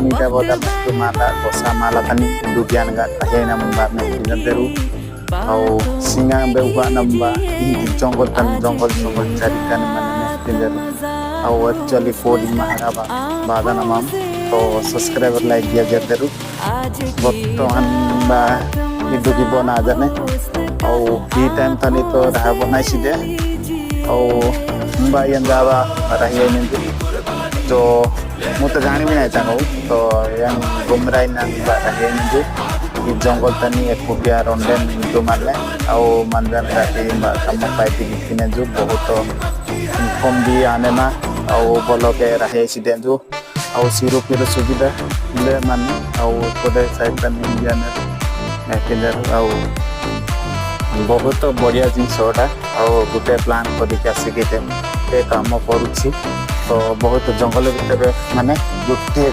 मीठा बोदा तो माला कोसा माला तनी दुगियान गा tahe namun ba me deru au singa be uga namba in jongol cari kan mana me deru au actually coding maharaba bada namam to subscriber like dia deru bottohan ba itu di bona jane au di time tani to raha bonai side au mbak yang jawa rahiya nindu तो मु तो जानी भी नहीं चाहूँ तो yang gomrai nang mbak rahiya nindu di jongol tani ekubia ronden itu malle au mandan rati mbak kamu paiti gitine ju बहुत inform di ane na au bolo ke rahiya siden ju au sirup itu sudah le man au kode saitan indian messenger au बहुत बढ़िया जिनस गोटे plan करके काम करुच्छी तो बहुत जंगल भीतर माने गोटे